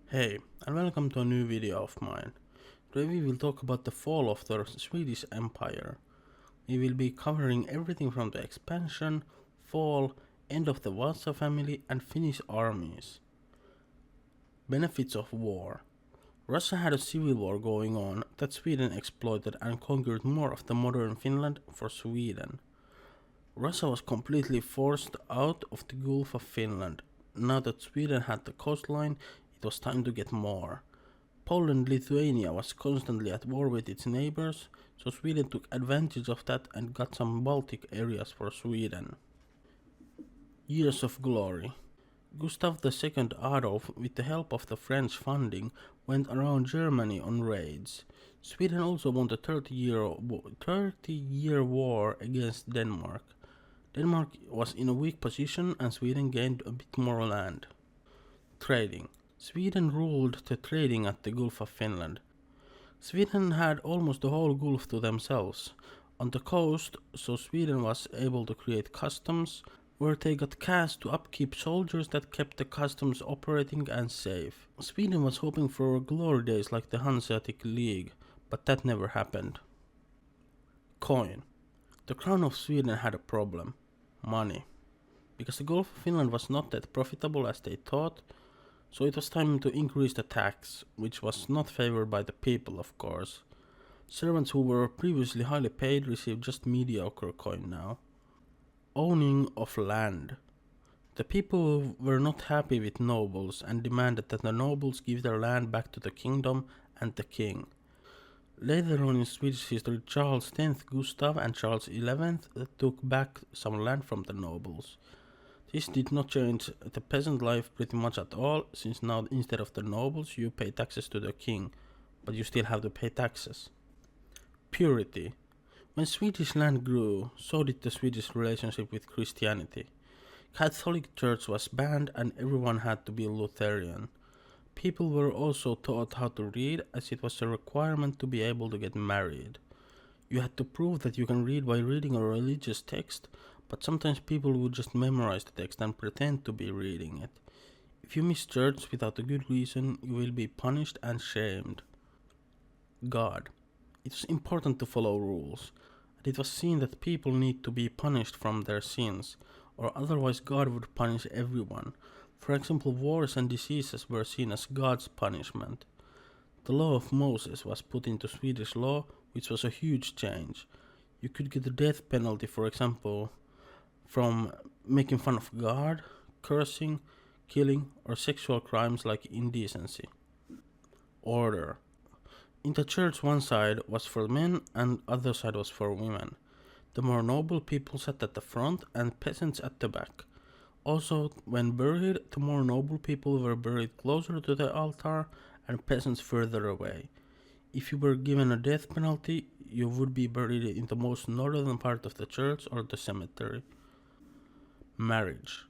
Hey, and welcome to a new video of mine. Today we will talk about the fall of the Swedish Empire. We will be covering everything from the expansion, fall, end of the Vasa family and Finnish armies. Benefits of war. Russia had a civil war going on that Sweden exploited and conquered more of the modern Finland for Sweden. Russia was completely forced out of the Gulf of Finland. Now that Sweden had the coastline, it was time to get more. Poland-Lithuania was constantly at war with its neighbors, so Sweden took advantage of that and got some Baltic areas for Sweden. Years of glory. Gustav II Adolf, with the help of the French funding, went around Germany on raids. Sweden also won the 30-year war against Denmark. Denmark was in a weak position and Sweden gained a bit more land. Trading. Sweden ruled the trading at the Gulf of Finland. Sweden had almost the whole Gulf to themselves on the coast, so Sweden was able to create customs where they got cash to upkeep soldiers that kept the customs operating and safe. Sweden was hoping for glory days like the Hanseatic League, but that never happened. Coin. The crown of Sweden had a problem. Money. Because the Gulf of Finland was not that profitable as they thought, so it was time to increase the tax, which was not favored by the people, of course. Servants who were previously highly paid received just mediocre coin now. Owning of land. The people were not happy with nobles and demanded that the nobles give their land back to the kingdom and the king. Later on in Swedish history, Charles X Gustav and Charles XI took back some land from the nobles. This did not change the peasant life pretty much at all, since now instead of the nobles you pay taxes to the king, but you still have to pay taxes. Purity. When Swedish land grew, so did the Swedish relationship with Christianity. Catholic Church was banned and everyone had to be Lutheran. People were also taught how to read, as it was a requirement to be able to get married. You had to prove that you can read by reading a religious text, but sometimes people would just memorize the text and pretend to be reading it. If you miss church without a good reason, you will be punished and shamed. God. It was important to follow rules, and it was seen that people need to be punished from their sins, or otherwise God would punish everyone. For example, wars and diseases were seen as God's punishment. The law of Moses was put into Swedish law, which was a huge change. You could get the death penalty, for example, from making fun of God, cursing, killing, or sexual crimes like indecency. Order. In the church, one side was for men and other side was for women. The more noble people sat at the front and peasants at the back. Also, when buried, the more noble people were buried closer to the altar and peasants further away. If you were given a death penalty, you would be buried in the most northern part of the church or the cemetery. Marriage.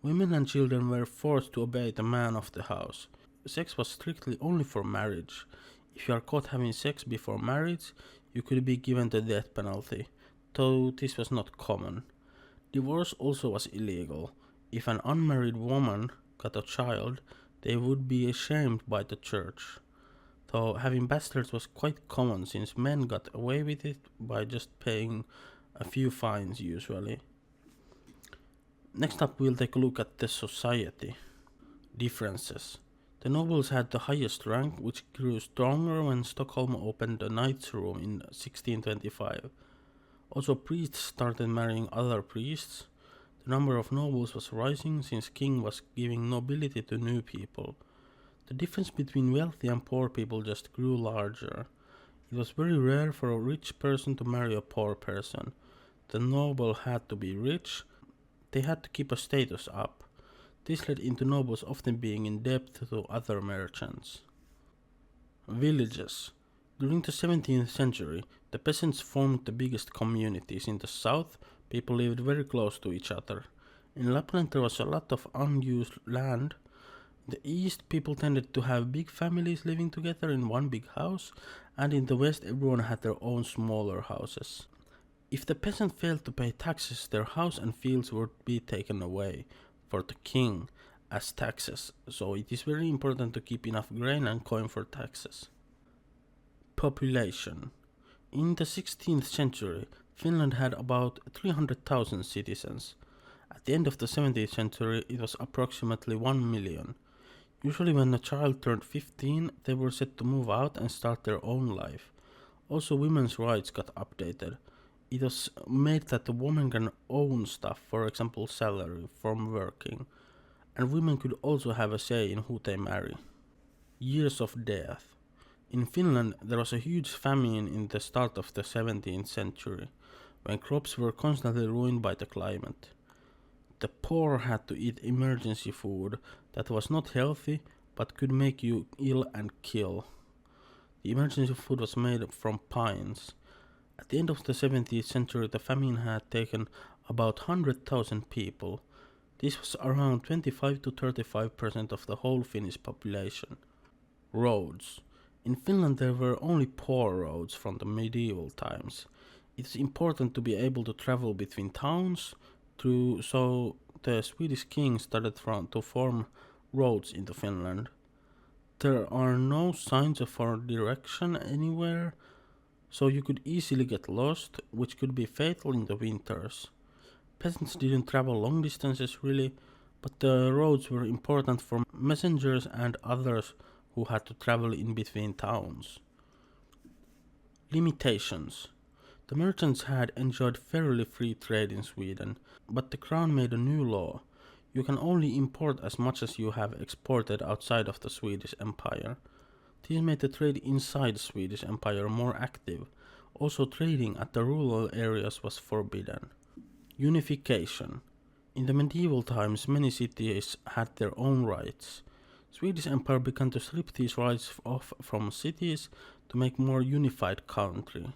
Women and children were forced to obey the man of the house. Sex was strictly only for marriage. If you are caught having sex before marriage, you could be given the death penalty, though this was not common. Divorce also was illegal. If an unmarried woman got a child, they would be shamed by the church. Though having bastards was quite common since men got away with it by just paying a few fines usually. Next up we'll take a look at the society. Differences. The nobles had the highest rank, which grew stronger when Stockholm opened the Knights' Room in 1625. Also, priests started marrying other priests. The number of nobles was rising since king was giving nobility to new people. The difference between wealthy and poor people just grew larger. It was very rare for a rich person to marry a poor person. The noble had to be rich. They had to keep a status up. This led into nobles often being in debt to other merchants. Villages. During the 17th century, the peasants formed the biggest communities. In the south, people lived very close to each other. In Lapland there was a lot of unused land. In the east, people tended to have big families living together in one big house, and in the west everyone had their own smaller houses. If the peasant failed to pay taxes, their house and fields would be taken away for the king, as taxes, so it is very important to keep enough grain and coin for taxes. Population. In the 16th century, Finland had about 300,000 citizens. At the end of the 17th century, it was approximately 1 million. Usually when a child turned 15, they were set to move out and start their own life. Also, women's rights got updated. It was made that the woman can own stuff, for example salary, from working, and women could also have a say in who they marry. Years of death. In Finland, there was a huge famine in the start of the 17th century, when crops were constantly ruined by the climate. The poor had to eat emergency food that was not healthy but could make you ill and kill. The emergency food was made from pines. At the end of the 17th century, the famine had taken about 100,000 people. This was around 25 to 35% of the whole Finnish population. Roads. In Finland there were only poor roads from the medieval times. It is important to be able to travel between towns, so the Swedish king started to form roads into Finland. There are no signs of our direction anywhere, so you could easily get lost, which could be fatal in the winters. Peasants didn't travel long distances really, but the roads were important for messengers and others who had to travel in between towns. Limitations. The merchants had enjoyed fairly free trade in Sweden, but the crown made a new law. You can only import as much as you have exported outside of the Swedish Empire. This made the trade inside the Swedish Empire more active. Also, trading at the rural areas was forbidden. Unification. In the medieval times, many cities had their own rights. Swedish Empire began to strip these rights off from cities to make more unified country.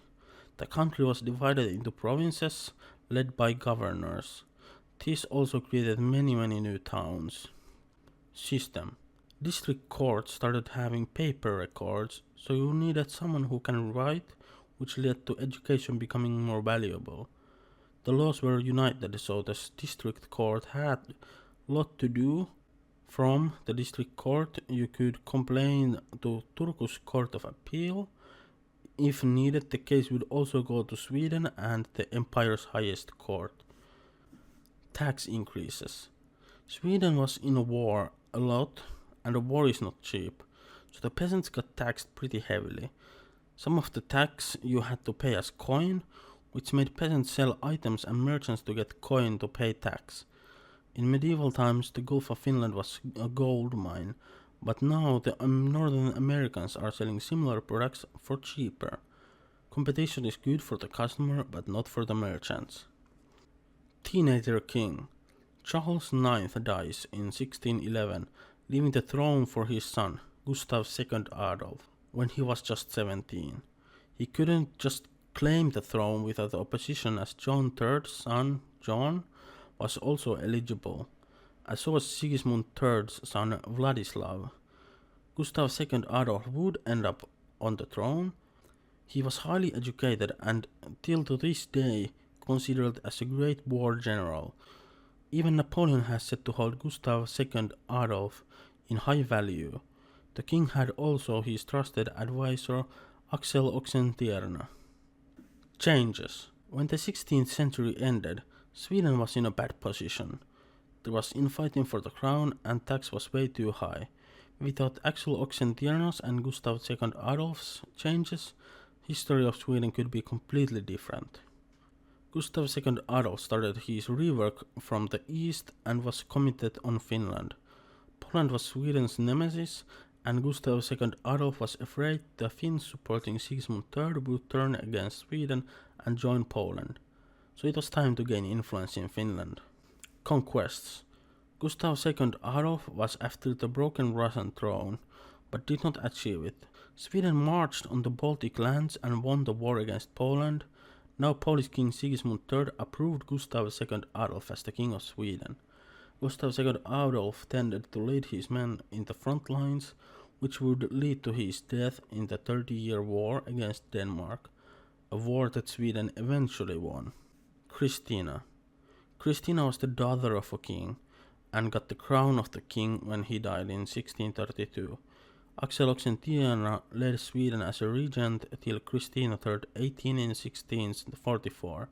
The country was divided into provinces led by governors. This also created many new towns. System. District courts started having paper records, so you needed someone who can write, which led to education becoming more valuable. The laws were united, so the district court had a lot to do. From the district court, you could complain to Turku's Court of Appeal. If needed, the case would also go to Sweden and the empire's highest court. Tax increases. Sweden was in a war a lot, and a war is not cheap, so the peasants got taxed pretty heavily. Some of the tax you had to pay as coin, which made peasants sell items and merchants to get coin to pay tax. In medieval times, the Gulf of Finland was a gold mine, but now the Northern Americans are selling similar products for cheaper. Competition is good for the customer, but not for the merchants. Teenager king. Charles IX dies in 1611, leaving the throne for his son, Gustav II Adolf, when he was just 17. He couldn't just claim the throne without opposition, as John III's son, John, was also eligible, as so was Sigismund III's son, Vladislav. Gustav II Adolf would end up on the throne. He was highly educated and, till to this day, considered as a great war general. Even Napoleon has said to hold Gustav II Adolf in high value. The king had also his trusted advisor, Axel Oxenstierna. Changes. When the 16th century ended, Sweden was in a bad position. There was infighting for the crown and tax was way too high. Without Axel Oxenstierna's and Gustav II Adolf's changes, history of Sweden could be completely different. Gustav II Adolf started his rework from the east and was committed on Finland. Poland was Sweden's nemesis, and Gustav II Adolf was afraid the Finns supporting Sigismund III would turn against Sweden and join Poland. So it was time to gain influence in Finland. Conquests. Gustav II Adolf was after the broken Russian throne, but did not achieve it. Sweden marched on the Baltic lands and won the war against Poland. Now Polish King Sigismund III approved Gustav II Adolf as the King of Sweden. Gustav II Adolf tended to lead his men in the front lines, which would lead to his death in the 30-year war against Denmark, a war that Sweden eventually won. Christina. Christina was the daughter of a king. and got the crown of the king when he died in 1632. Axel Oxenstierna led Sweden as a regent till Christina turned 18 in 1644.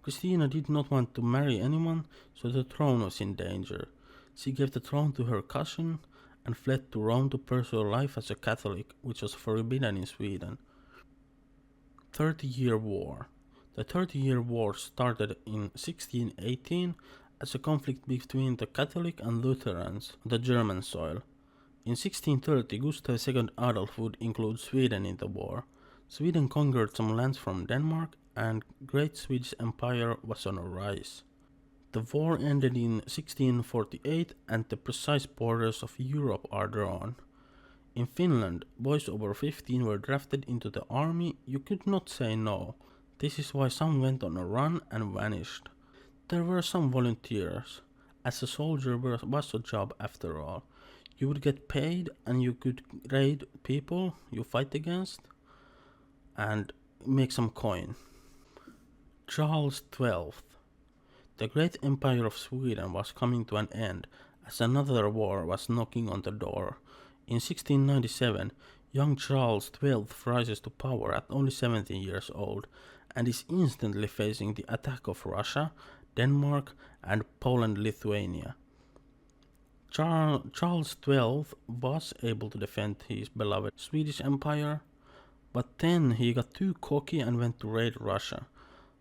Christina did not want to marry anyone, so the throne was in danger. She gave the throne to her cousin and fled to Rome to pursue life as a Catholic, which was forbidden in Sweden. 30-Year War. The 30-Year War started in 1618 as a conflict between the Catholic and Lutherans on the German soil. In 1630, Gustav II Adolf would include Sweden in the war. Sweden conquered some lands from Denmark, and Great Swedish Empire was on a rise. The war ended in 1648, and the precise borders of Europe are drawn. In Finland, boys over 15 were drafted into the army. You could not say no. This is why some went on a run and vanished. There were some volunteers. As a soldier was a job after all. You would get paid and you could raid people you fight against and make some coin. Charles XII. The great empire of Sweden was coming to an end as another war was knocking on the door. In 1697, young Charles XII rises to power at only 17 years old and is instantly facing the attack of Russia, Denmark, and Poland-Lithuania. Charles XII was able to defend his beloved Swedish Empire, but then he got too cocky and went to raid Russia.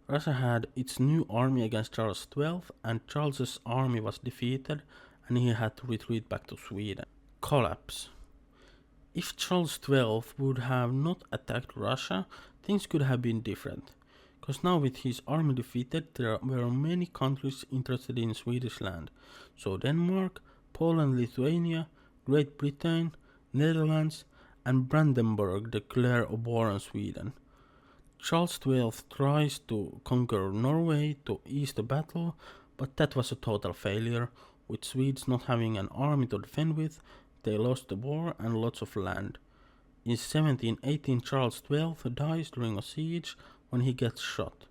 Russia had its new army against Charles XII, and Charles's army was defeated and he had to retreat back to Sweden. Collapse. If Charles XII would have not attacked Russia, things could have been different. Because now with his army defeated, there were many countries interested in Swedish land. So Denmark, Poland, Lithuania, Great Britain, Netherlands, and Brandenburg declare a war on Sweden. Charles XII tries to conquer Norway to ease the battle, but that was a total failure. With Swedes not having an army to defend with, they lost the war and lots of land. In 1718, Charles XII dies during a siege when he gets shot.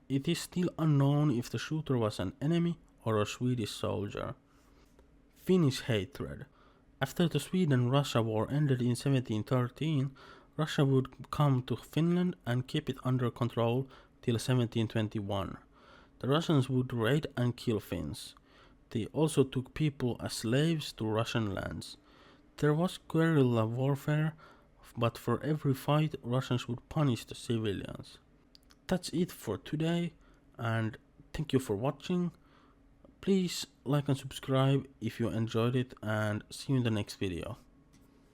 It is still unknown if the shooter was an enemy or a Swedish soldier. Finnish hatred. After the Sweden-Russia war ended in 1713, Russia would come to Finland and keep it under control till 1721. The Russians would raid and kill Finns. They also took people as slaves to Russian lands. There was guerrilla warfare, but for every fight, Russians would punish the civilians. That's it for today, and thank you for watching. Please like and subscribe if you enjoyed it, and see you in the next video.